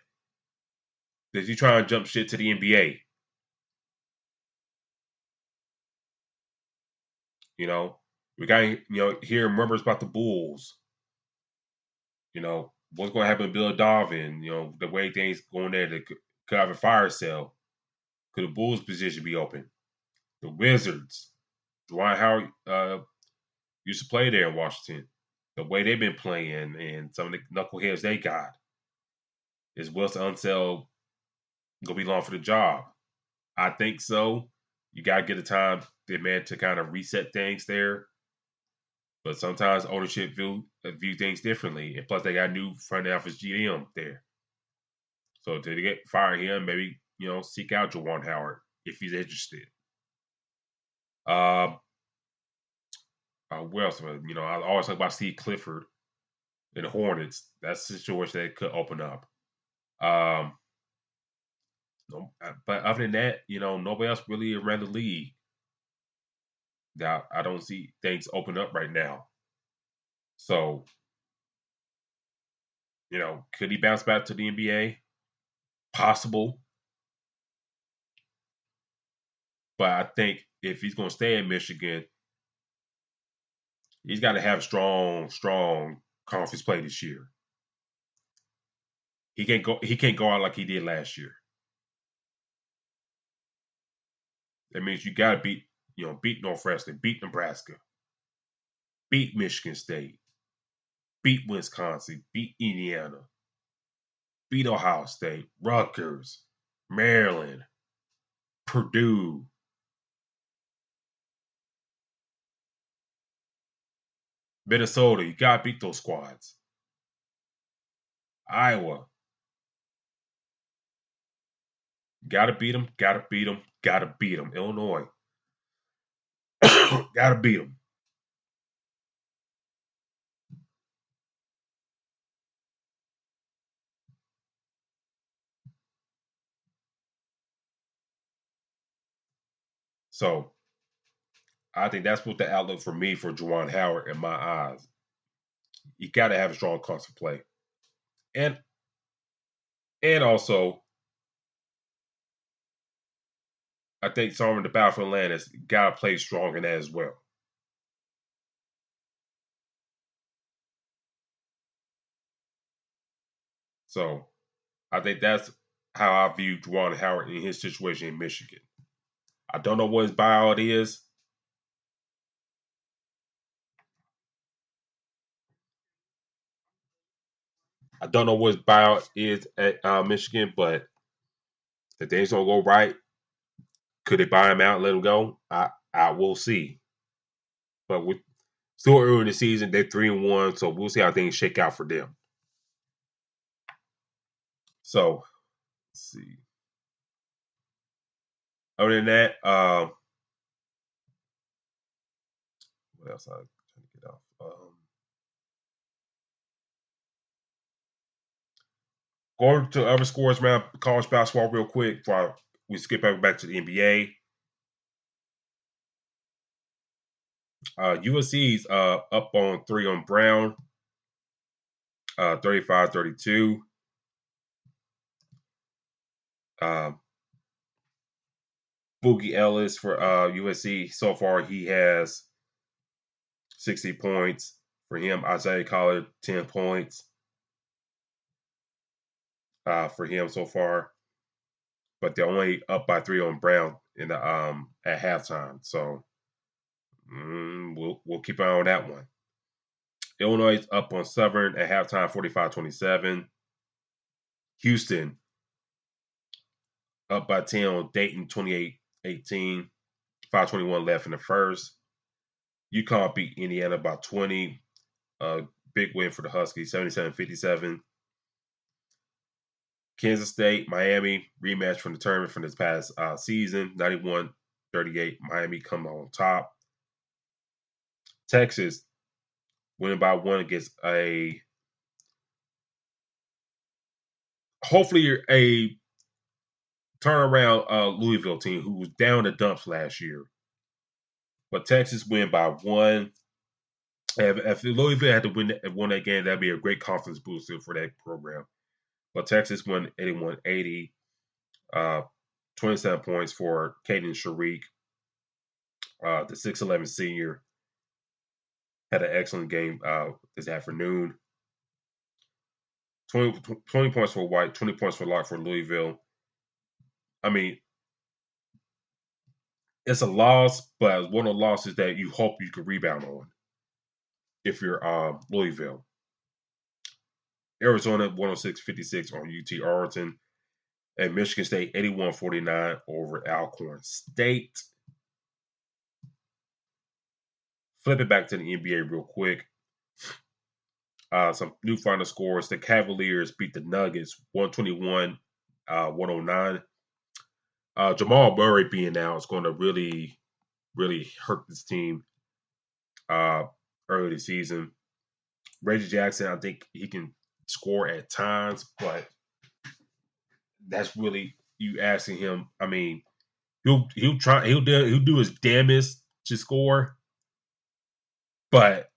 that you try and jump shit to the NBA. We got hearing rumors about the Bulls. What's going to happen to Bill Darvin? The way things going there, they could have a fire sale. Could the Bulls' position be open? The Wizards, Dwight Howard used to play there in Washington. The way they've been playing and some of the knuckleheads they got, is Wilson Unseld gonna be long for the job? I think so. You gotta get a time, man, to kind of reset things there. But sometimes ownership view things differently, and plus they got a new front office GM there. So to get fire him, maybe seek out Juwan Howard if he's interested. Uh, where else? I always talk about Steve Clifford and the Hornets. That's a situation that could open up. Um, but other than that, nobody else really around the league. That I don't see things open up right now. So, could he bounce back to the NBA? Possible. But I think if he's going to stay in Michigan, he's got to have strong conference play this year. He can't go out like he did last year. That means you got to beat Northwestern, beat Nebraska, beat Michigan State, beat Wisconsin, beat Indiana, beat Ohio State, Rutgers, Maryland, Purdue. Minnesota, you got to beat those squads. Iowa, got to beat them, got to beat them, got to beat them. Illinois, got to beat them. So I think that's what the outlook for me for Juwan Howard in my eyes. You got to have a strong conference play, and also I think some of the Battlefield Atlantis got to play strong in that as well. So I think that's how I view Juwan Howard in his situation in Michigan. I don't know what his buyout is. I don't know what his buyout is at Michigan, but if things don't go right, could they buy him out and let him go? I will see. But with still early in the season, they're 3-1, so we'll see how things shake out for them. So let's see. Other than that, what else I'm trying to get off? Going to other scores around college basketball real quick before we skip back to the NBA. USC's up on 3 on Brown, 35-32. Boogie Ellis for USC. So far, he has 60 points. For him, Isaiah Collier, 10 points for him so far. But they're only up by 3 on Brown in the at halftime. So we'll keep an eye on that one. Illinois is up on Southern at halftime, 45-27. Houston up by 10 on Dayton, 28-18. 5:21 left in the first. UConn beat Indiana by 20. Big win for the Huskies, 77-57. Kansas State, Miami, rematch from the tournament from this past season, 91-38. Miami come on top. Texas winning by 1 against hopefully a turnaround Louisville team who was down the dumps last year. But Texas win by 1. If Louisville had to won that game, that'd be a great confidence booster for that program. But Texas won 81-80. 27 points for Caden Sharik. The 6'11 senior had an excellent game this afternoon. 20 points for White, 20 points for Locke for Louisville. I mean, it's a loss, but one of the losses that you hope you can rebound on if you're Louisville. Arizona 106-56 on UT Arlington. And Michigan State 81-49 over Alcorn State. Flip it back to the NBA real quick. Some new final scores. The Cavaliers beat the Nuggets 121-109. Jamal Murray being out is going to really, really hurt this team early this season. Reggie Jackson, I think he can score at times, but that's really you asking him. I mean, he'll do his damnedest to score, but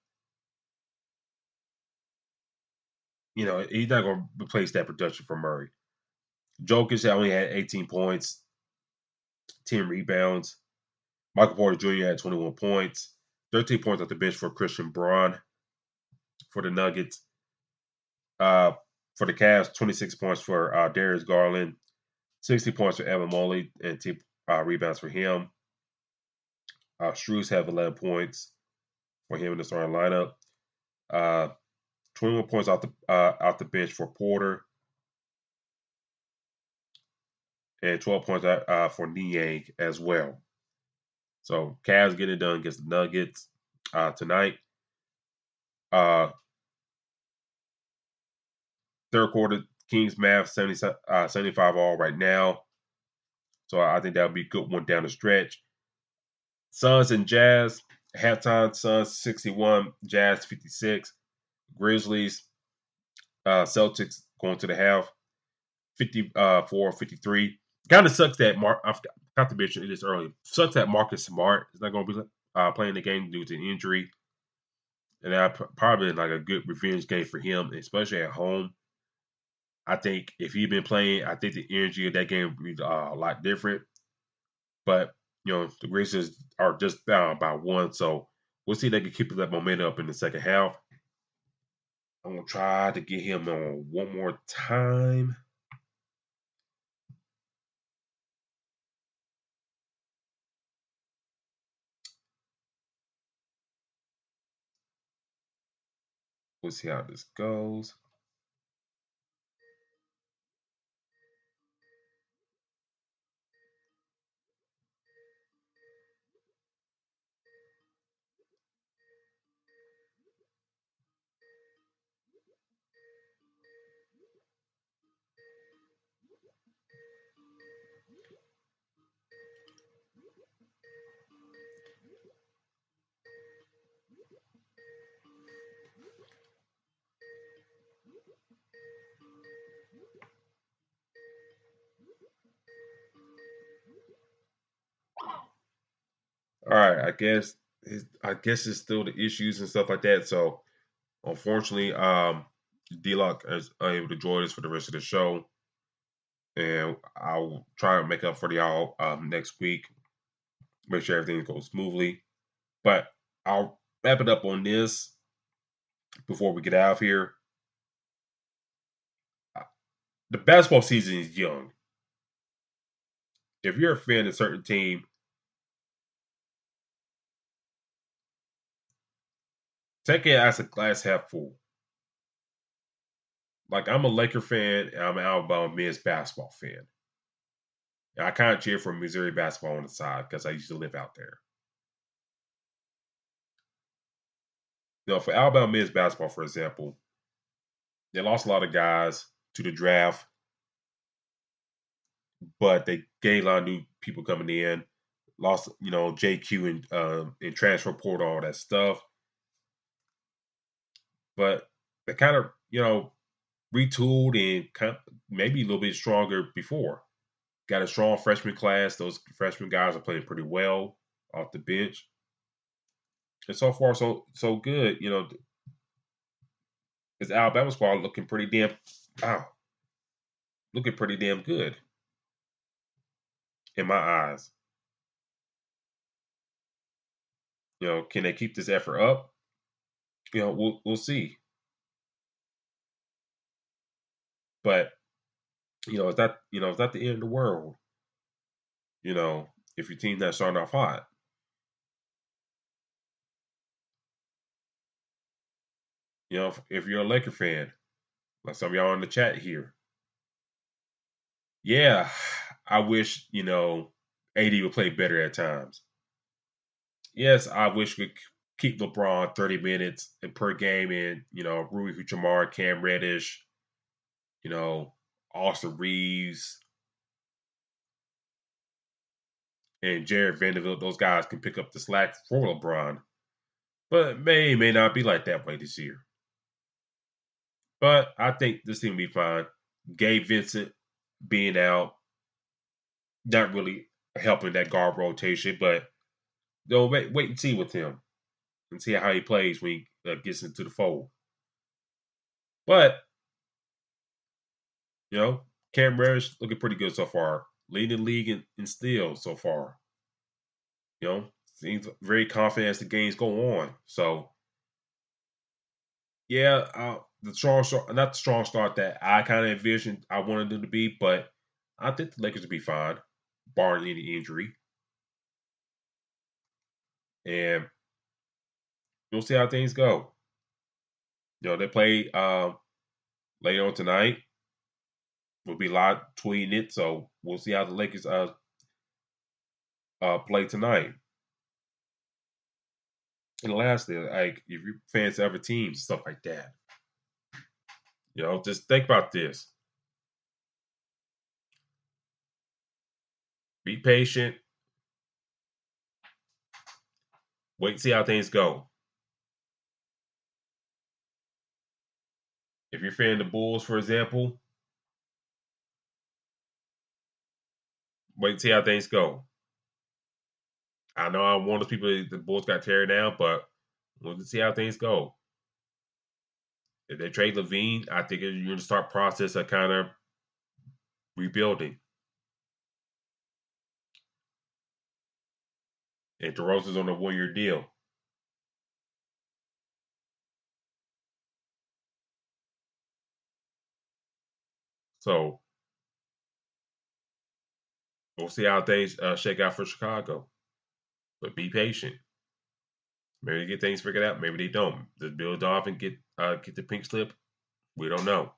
you know he's not going to replace that production for Murray. Jokic only had 18 points, 10 rebounds. Michael Porter Jr. had 21 points, 13 points off the bench for Christian Braun for the Nuggets. For the Cavs, 26 points for Darius Garland, 60 points for Evan Mobley, and 10 rebounds for him. Strus have 11 points for him in the starting lineup. 21 points off the bench for Porter, and 12 points for Niang as well. So Cavs getting it done against the Nuggets tonight. Third quarter, Kings math 75 all right now. So I think that would be a good one down the stretch. Suns and Jazz, halftime, Suns 61, Jazz 56. Grizzlies, Celtics going to the half, 54-53. Kind of sucks that I forgot to mention this earlier. Sucks that Marcus Smart is not going to be playing the game due to an injury. And that probably like a good revenge game for him, especially at home. I think if he'd been playing, I think the energy of that game would be a lot different. But, you know, the Grizzlies are just down by 1, so we'll see if they can keep that momentum up in the second half. I'm going to try to get him on one more time. We'll see how this goes. All right, I guess it's still the issues and stuff like that. So unfortunately, D-Lock is unable to join us for the rest of the show, and I'll try to make up for y'all next week. Make sure everything goes smoothly. But I'll wrap it up on this before we get out of here. The basketball season is young. If you're a fan of a certain team, take it as a glass half full. Like I'm a Laker fan and I'm an Alabama men's basketball fan. And I kind of cheer for Missouri basketball on the side because I used to live out there. For Alabama men's basketball, for example, they lost a lot of guys to the draft, but they gained a lot of new people coming in. Lost, JQ and transfer portal, all that stuff. But they kind of, retooled and kind of maybe a little bit stronger before. Got a strong freshman class. Those freshman guys are playing pretty well off the bench. And so far, so good. This Alabama squad wow, looking pretty damn good in my eyes. Can they keep this effort up? We'll see. But it's not the end of the world. If your team's not starting off hot. If you're a Laker fan, like some of y'all in the chat here, yeah, I wish AD would play better at times. Yes, I wish we could keep LeBron 30 minutes per game and Rui Hachimura, Cam Reddish, Austin Reeves, and Jared Vanderbilt. Those guys can pick up the slack for LeBron, but it may not be like that way this year. But I think this team will be fine. Gabe Vincent being out, not really helping that guard rotation, but they'll wait and see with him and see how he plays when he gets into the fold. But, Cam Reddish looking pretty good so far. Leading the league in steals so far. Seems very confident as the games go on. So, yeah, the strong start, not the strong start that I kind of envisioned I wanted them to be, but I think the Lakers will be fine, barring any injury. And we'll see how things go. They play later on tonight. We'll be live tweeting it, so we'll see how the Lakers play tonight. And lastly, like if you're fans of other teams, stuff like that, just think about this. Be patient. Wait and see how things go. If you're a fan of the Bulls, for example, wait and see how things go. I know I'm one of those people that the Bulls got teared down, but we'll see how things go. If they trade Levine, I think you're going to start process of kind of rebuilding. And DeRozan's on a 1-year deal. So we'll see how things shake out for Chicago. But be patient. Maybe they get things figured out. Maybe they don't. Does Bill Donovan get the pink slip? We don't know.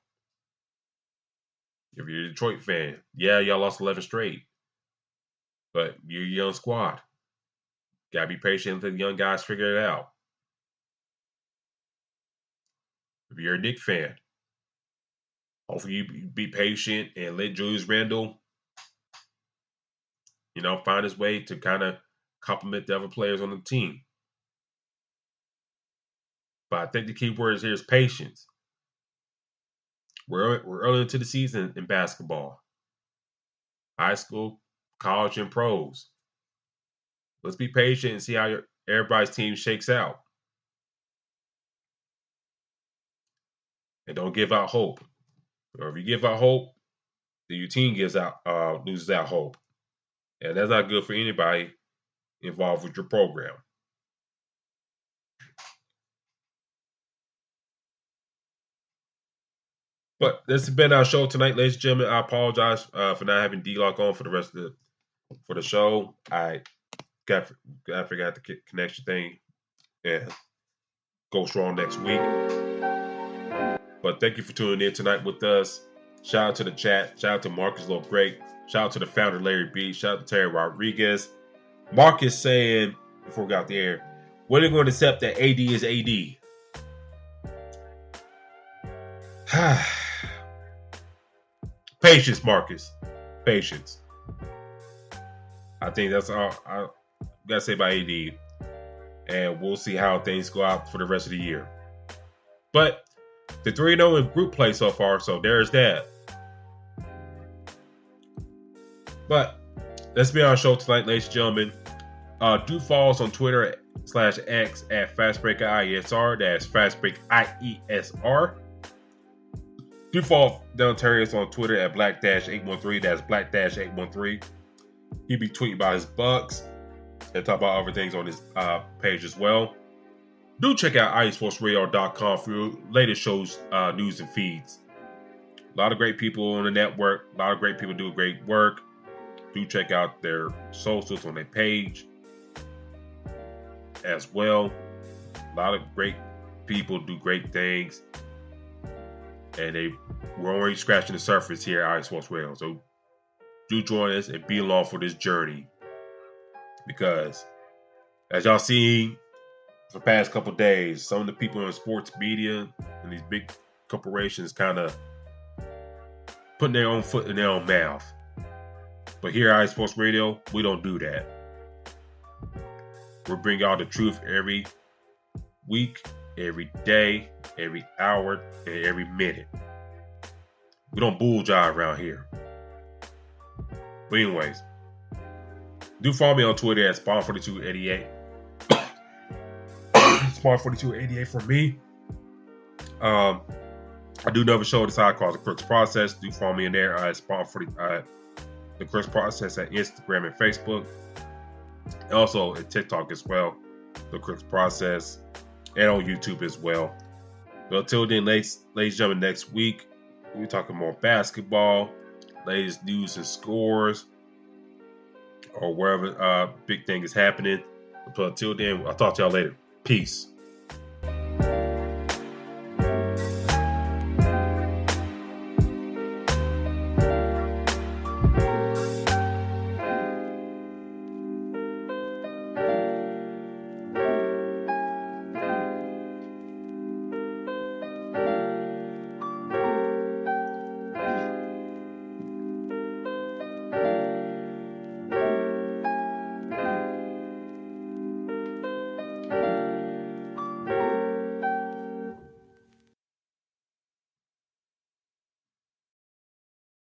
If you're a Detroit fan, yeah, y'all lost 11 straight. But you're a young squad. Gotta be patient until the young guys figure it out. If you're a Knicks fan, hopefully you be patient and let Julius Randle, find his way to kind of complement the other players on the team. But I think the key word here is patience. We're early into the season in basketball. high school, college, and pros. Let's be patient and see how everybody's team shakes out. And don't give out hope. Or if you give out hope, then your team loses out hope. And that's not good for anybody involved with your program. But this has been our show tonight, ladies and gentlemen. I apologize for not having D-Lock on for the rest of the show. I forgot the connection thing and go strong next week. But thank you for tuning in tonight with us. Shout out to the chat. Shout out to Marcus Lowe Great. Shout out to the founder Larry B. Shout out to Terry Rodriguez. Marcus saying before we got the air, when are they going to accept that AD is AD? Patience, Marcus. Patience. I think that's all I gotta say about AD. And we'll see how things go out for the rest of the year. But the 3-0 in group play so far, so there's that. But let's be on our show tonight, ladies and gentlemen. Do follow us on Twitter /X at FastBreakIESR. That's FastBreakIESR. Do follow Dentarius on Twitter at Black-813. That's Black-813. He be tweeting about his bucks and talk about other things on his page as well. Do check out iSportsRadio.com for your latest shows, news, and feeds. A lot of great people on the network. A lot of great people do great work. Do check out their socials on their page as well. A lot of great people do great things. And we're already scratching the surface here at iSports Radio. So do join us and be along for this journey. Because as y'all seen for the past couple of days, some of the people in sports media and these big corporations kind of putting their own foot in their own mouth. But here at iSports Radio, we don't do that. We bring y'all the truth every week, every day, every hour, and every minute. We don't bull jive around here. But anyways, do follow me on Twitter at Spawn4288. Spawn4288 for me. I do another show on the side called The Crooks Process. Do follow me in there at Spawn40. The Crooks Process at Instagram and Facebook. And also at TikTok as well. The Crooks Process. And on YouTube as well. But until then, ladies and gentlemen, next week we'll be talking more basketball, latest news and scores, or wherever big thing is happening. But until then, I'll talk to y'all later. Peace.